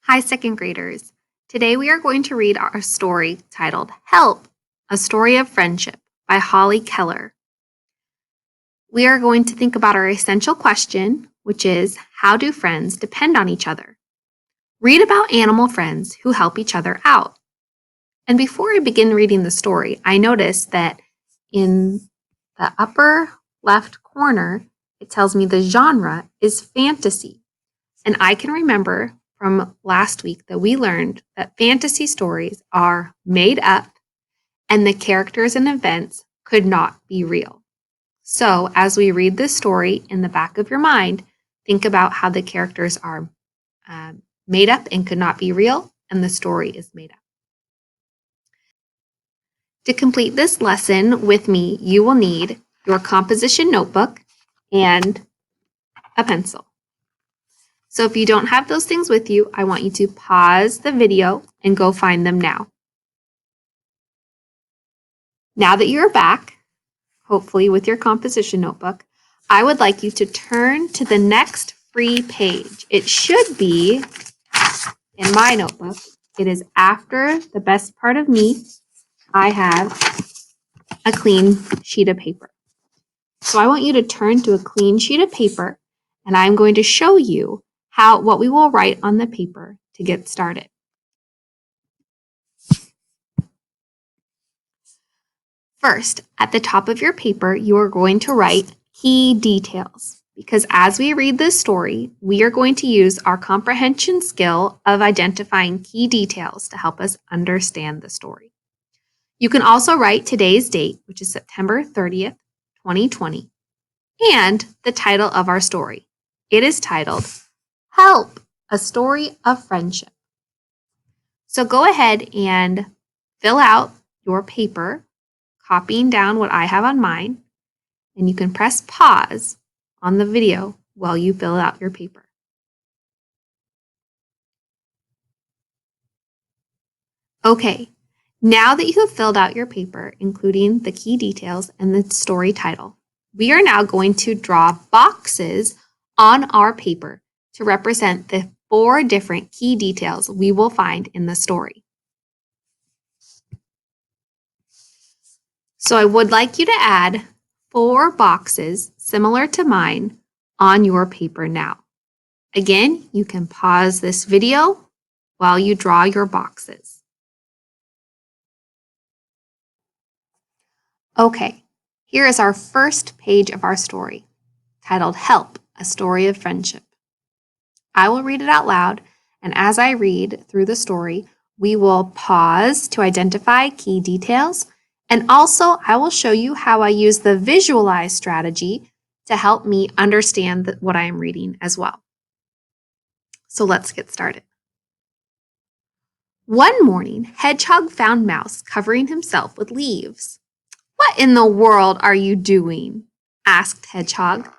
Hi, second graders. Today we are going to read our story titled Help! A Story of Friendship by Holly Keller. We are going to think about our essential question, which is, how do friends depend on each other? Read about animal friends who help each other out. And before I begin reading the story, I noticed that in the upper left corner, it tells me the genre is fantasy. And I can remember from last week that we learned that fantasy stories are made up and the characters and events could not be real. So as we read this story in the back of your mind, think about how the characters are made up and could not be real, and the story is made up. To complete this lesson with me, you will need your composition notebook and a pencil. So if you don't have those things with you, I want you to pause the video and go find them now. Now that you're back, hopefully with your composition notebook, I would like you to turn to the next free page. It should be in my notebook. It is after the best part of me. I have a clean sheet of paper. So I want you to turn to a clean sheet of paper, and I'm going to show you what we will write on the paper to get started. First, at the top of your paper, you are going to write key details, because as we read this story, we are going to use our comprehension skill of identifying key details to help us understand the story. You can also write today's date, which is September 30th, 2020, and the title of our story. It is titled, Help! A Story of Friendship. So go ahead and fill out your paper, copying down what I have on mine, and you can press pause on the video while you fill out your paper. Okay, now that you have filled out your paper, including the key details and the story title, we are now going to draw boxes on our paper to represent the 4 different key details we will find in the story. So I would like you to add 4 boxes similar to mine on your paper now. Again, you can pause this video while you draw your boxes. Okay, here is our first page of our story, titled Help! A Story of Friendship. I will read it out loud, and as I read through the story, we will pause to identify key details, and also I will show you how I use the visualize strategy to help me understand what I am reading as well. So let's get started. One morning, Hedgehog found Mouse covering himself with leaves. "What in the world are you doing?" asked Hedgehog.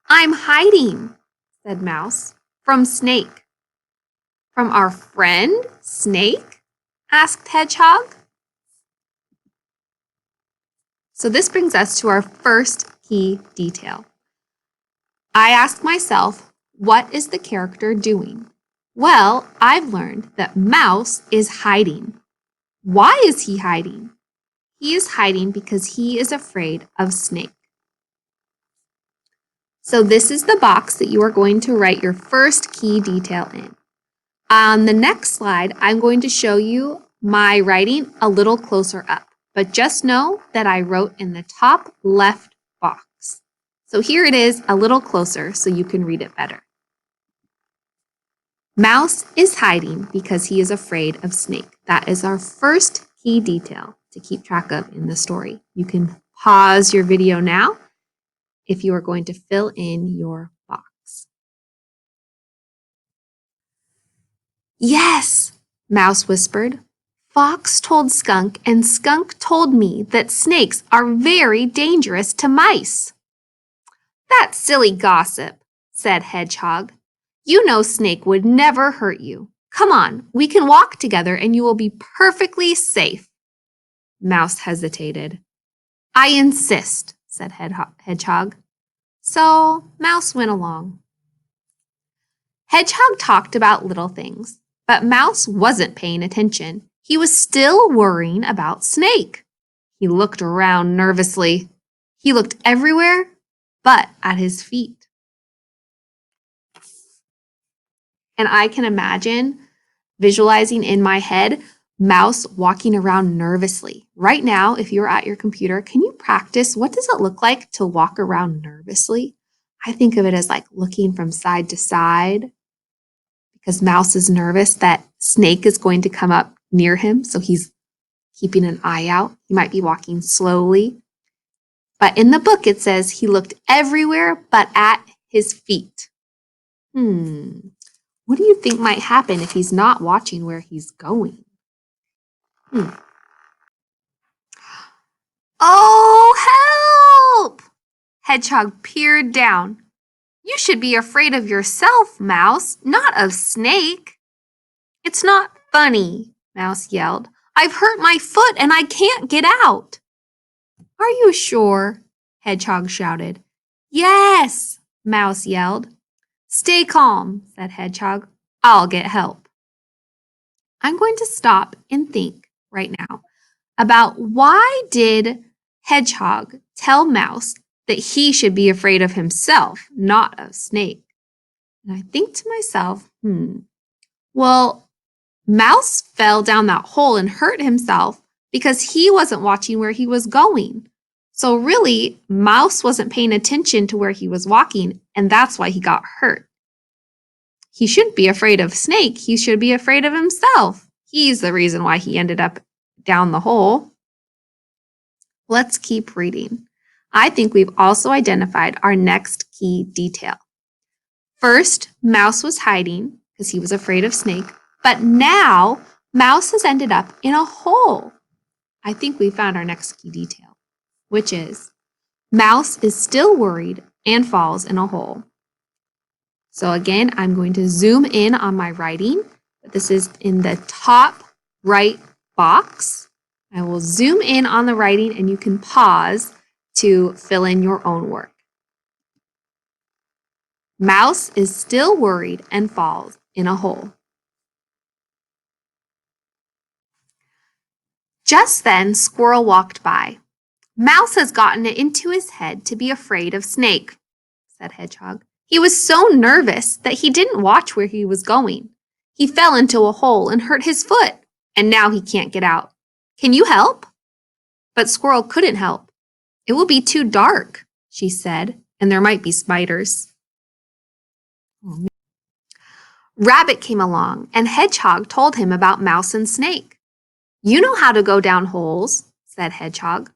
"I'm hiding," said Mouse. "From Snake." "From our friend, Snake?" asked Hedgehog. So this brings us to our first key detail. I asked myself, what is the character doing? Well, I've learned that Mouse is hiding. Why is he hiding? He is hiding because he is afraid of Snake. So this is the box that you are going to write your first key detail in. On the next slide, I'm going to show you my writing a little closer up, but just know that I wrote in the top left box. So here it is a little closer so you can read it better. Mouse is hiding because he is afraid of Snake. That is our first key detail to keep track of in the story. You can pause your video now if you are going to fill in your box. "Yes," Mouse whispered. "Fox told Skunk, and Skunk told me that snakes are very dangerous to mice." "That's silly gossip," said Hedgehog. "You know Snake would never hurt you. Come on, we can walk together and you will be perfectly safe." Mouse hesitated. "I insist," said Hedgehog. So Mouse went along. Hedgehog talked about little things, But Mouse wasn't paying attention. He was still worrying about Snake. He looked around nervously. He looked everywhere but at his feet. And I can imagine visualizing in my head Mouse walking around nervously. Right now, if you're at your computer, can you practice what does it look like to walk around nervously? I think of it as like looking from side to side because Mouse is nervous that Snake is going to come up near him, so he's keeping an eye out. He might be walking slowly. But in the book, it says he looked everywhere but at his feet. What do you think might happen if he's not watching where he's going? Oh, help! Hedgehog peered down. You should be afraid of yourself, Mouse, not of Snake. It's not funny, Mouse yelled. I've hurt my foot and I can't get out. Are you sure? Hedgehog shouted. Yes, Mouse yelled. Stay calm, said Hedgehog. I'll get help. I'm going to stop and think right now about why did Hedgehog tell Mouse that he should be afraid of himself, not of Snake. And I think to myself, well, Mouse fell down that hole and hurt himself because he wasn't watching where he was going. So really, Mouse wasn't paying attention to where he was walking, and that's why he got hurt. He shouldn't be afraid of Snake. He should be afraid of himself. He's the reason why he ended up down the hole. Let's keep reading. I think we've also identified our next key detail. First, Mouse was hiding because he was afraid of Snake, but now Mouse has ended up in a hole. I think we found our next key detail, which is Mouse is still worried and falls in a hole. So again, I'm going to zoom in on my writing. This is in the top right box. I will zoom in on the writing and you can pause to fill in your own work. Mouse is still worried and falls in a hole. Just then, Squirrel walked by. Mouse has gotten it into his head to be afraid of Snake, said Hedgehog. He was so nervous that he didn't watch where he was going. He fell into a hole and hurt his foot, and now he can't get out. Can you help? But Squirrel couldn't help. It will be too dark, she said, and there might be spiders. Rabbit came along, and Hedgehog told him about Mouse and Snake. You know how to go down holes, said Hedgehog.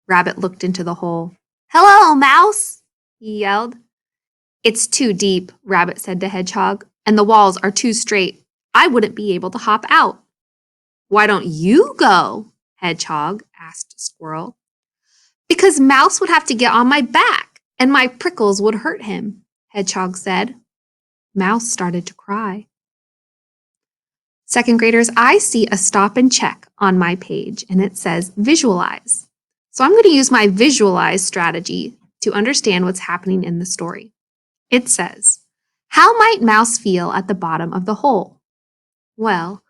Rabbit looked into the hole. Hello, Mouse, he yelled. It's too deep, Rabbit said to Hedgehog, and the walls are too straight. I wouldn't be able to hop out. Why don't you go? Hedgehog asked Squirrel. Because Mouse would have to get on my back, and my prickles would hurt him, Hedgehog said. Mouse started to cry. Second graders, I see a stop and check on my page, and it says visualize. So I'm going to use my visualize strategy to understand what's happening in the story. It says, how might Mouse feel at the bottom of the hole? Well,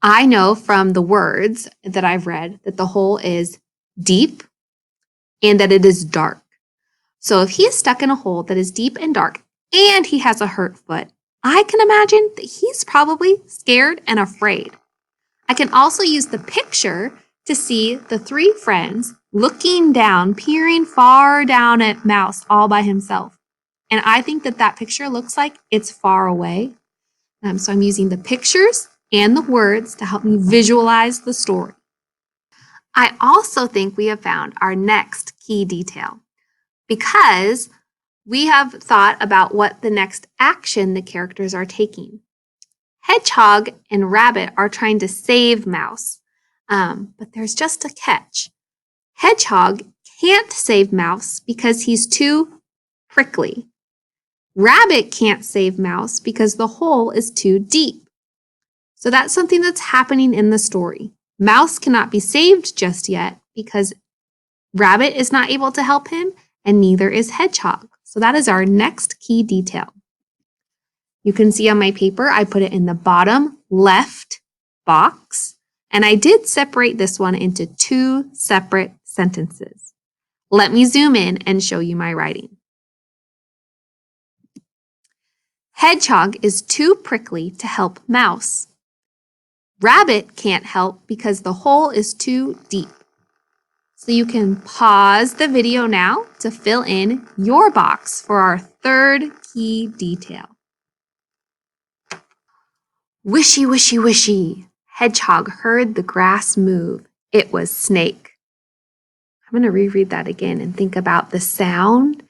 I know from the words that I've read that the hole is deep and that it is dark. So if he is stuck in a hole that is deep and dark and he has a hurt foot, I can imagine that he's probably scared and afraid. I can also use the picture to see the three friends looking down, peering far down at Mouse all by himself. And I think that that picture looks like it's far away. So I'm using the pictures and the words to help me visualize the story. I also think we have found our next key detail because we have thought about what the next action the characters are taking. Hedgehog and Rabbit are trying to save Mouse, but there's just a catch. Hedgehog can't save Mouse because he's too prickly. Rabbit can't save Mouse because the hole is too deep. So that's something that's happening in the story. Mouse cannot be saved just yet because Rabbit is not able to help him and neither is Hedgehog. So that is our next key detail. You can see on my paper, I put it in the bottom left box, and I did separate this one into 2 separate sentences. Let me zoom in and show you my writing. Hedgehog is too prickly to help Mouse. Rabbit can't help because the hole is too deep. So you can pause the video now to fill in your box for our 3rd key detail. Wishy, wishy, wishy. Hedgehog heard the grass move. It was Snake. I'm going to reread that again and think about the sound.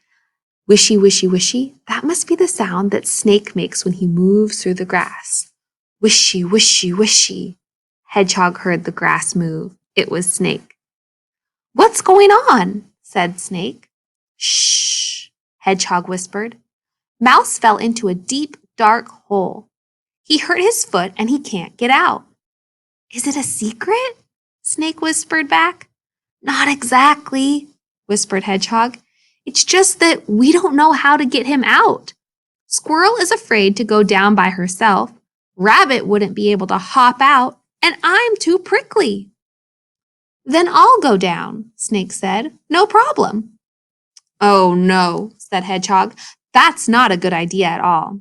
Wishy, wishy, wishy. That must be the sound that Snake makes when he moves through the grass. Wishy, wishy, wishy. Hedgehog heard the grass move. It was Snake. What's going on? Said Snake. Shh, Hedgehog whispered. Mouse fell into a deep, dark hole. He hurt his foot and he can't get out. Is it a secret? Snake whispered back. Not exactly, whispered Hedgehog. It's just that we don't know how to get him out. Squirrel is afraid to go down by herself. Rabbit wouldn't be able to hop out, and I'm too prickly. Then I'll go down, Snake said. No problem. Oh no, said Hedgehog. That's not a good idea at all.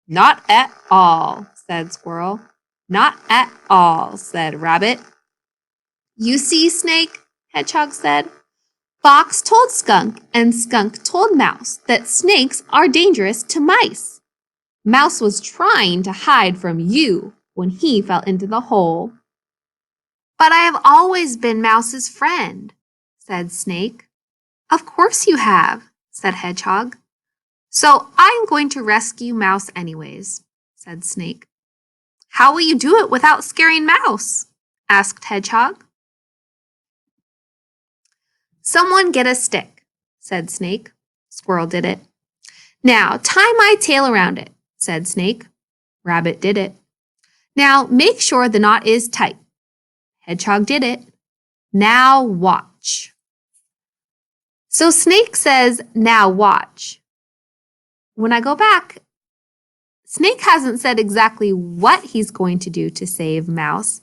Not at all, said Squirrel. Not at all, said Rabbit. You see, Snake, Hedgehog said. Fox told Skunk, and Skunk told Mouse that snakes are dangerous to mice. Mouse was trying to hide from you when he fell into the hole. But I have always been Mouse's friend, said Snake. Of course you have, said Hedgehog. So I'm going to rescue Mouse anyways, said Snake. How will you do it without scaring Mouse? Asked Hedgehog. Someone get a stick, said Snake. Squirrel did it. Now tie my tail around it, said Snake. Rabbit did it. Now make sure the knot is tight. Hedgehog did it. Now watch. So Snake says, now watch. When I go back, Snake hasn't said exactly what he's going to do to save Mouse.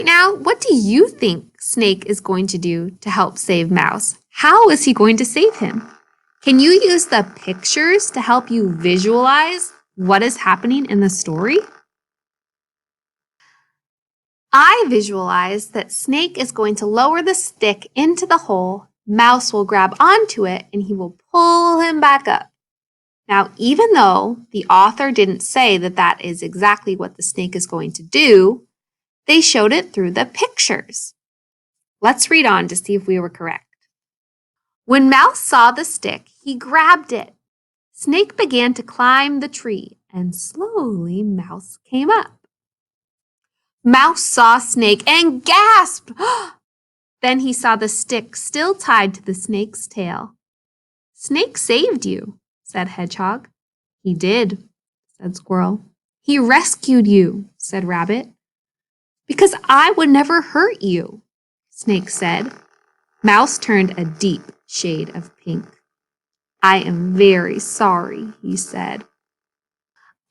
Now, what do you think Snake is going to do to help save Mouse? How is he going to save him? Can you use the pictures to help you visualize what is happening in the story? I visualize that Snake is going to lower the stick into the hole, Mouse will grab onto it, and he will pull him back up. Now, even though the author didn't say that that is exactly what the snake is going to do, they showed it through the pictures. Let's read on to see if we were correct. When Mouse saw the stick, he grabbed it. Snake began to climb the tree, and slowly Mouse came up. Mouse saw Snake and gasped. Then he saw the stick still tied to the snake's tail. Snake saved you, said Hedgehog. He did, said Squirrel. He rescued you, said Rabbit. Because I would never hurt you, Snake said. Mouse turned a deep shade of pink. I am very sorry, he said.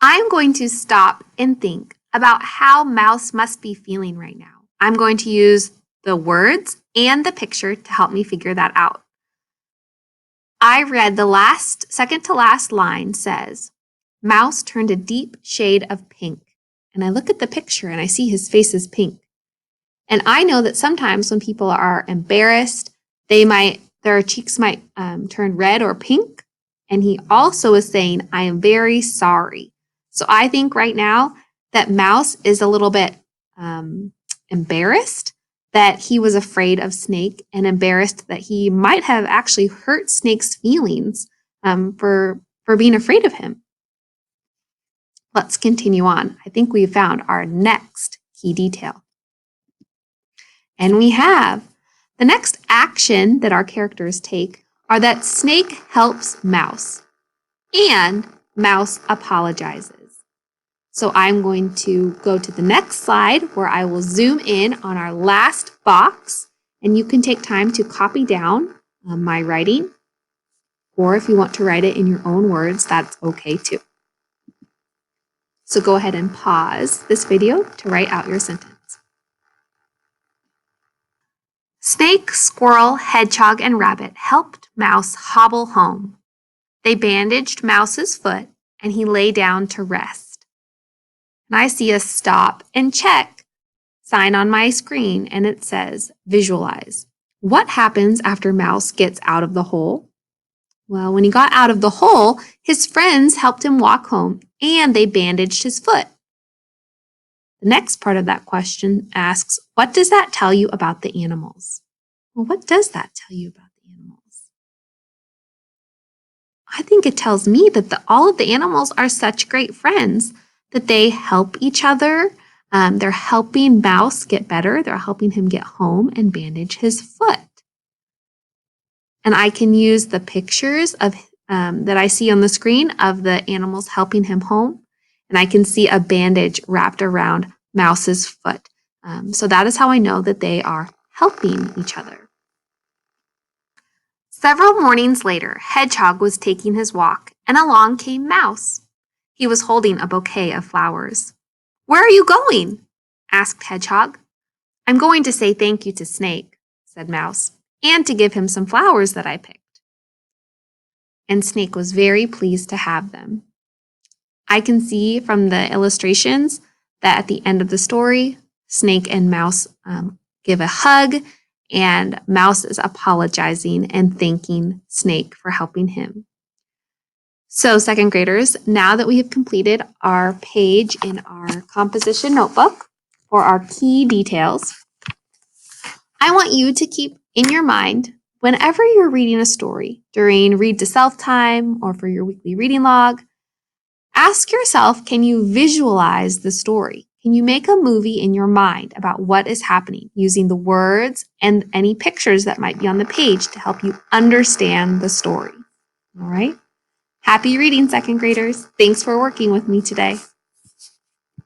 I'm going to stop and think about how Mouse must be feeling right now. I'm going to use the words and the picture to help me figure that out. I read the second to last line says, Mouse turned a deep shade of pink. And I look at the picture and I see his face is pink. And I know that sometimes when people are embarrassed, their cheeks might turn red or pink. And he also is saying, I am very sorry. So I think right now that Mouse is a little bit embarrassed that he was afraid of Snake and embarrassed that he might have actually hurt Snake's feelings for being afraid of him. Let's continue on. I think we've found our next key detail. And we have the next action that our characters take are that Snake helps Mouse and Mouse apologizes. So I'm going to go to the next slide where I will zoom in on our last box, and you can take time to copy down my writing, or if you want to write it in your own words, that's okay too. So go ahead and pause this video to write out your sentence. Snake, squirrel, hedgehog, and rabbit helped Mouse hobble home. They bandaged Mouse's foot, and he lay down to rest. And I see a stop and check sign on my screen, and it says, visualize. What happens after Mouse gets out of the hole? Well, when he got out of the hole, his friends helped him walk home, and they bandaged his foot. The next part of that question asks, what does that tell you about the animals? Well, what does that tell you about the animals? I think it tells me that all of the animals are such great friends, that they help each other. They're helping Mouse get better. They're helping him get home and bandage his foot. And I can use the pictures of that I see on the screen of the animals helping him home. And I can see a bandage wrapped around Mouse's foot. So that is how I know that they are helping each other. Several mornings later, Hedgehog was taking his walk, and along came Mouse. He was holding a bouquet of flowers. Where are you going? Asked Hedgehog. I'm going to say thank you to Snake, said Mouse, and to give him some flowers that I picked. And Snake was very pleased to have them. I can see from the illustrations that at the end of the story, Snake and Mouse give a hug, and Mouse is apologizing and thanking Snake for helping him. So, second graders, now that we have completed our page in our composition notebook for our key details, I want you to keep in your mind, whenever you're reading a story during Read to Self time or for your weekly reading log, ask yourself, can you visualize the story? Can you make a movie in your mind about what is happening using the words and any pictures that might be on the page to help you understand the story? All right? Happy reading, second graders. Thanks for working with me today.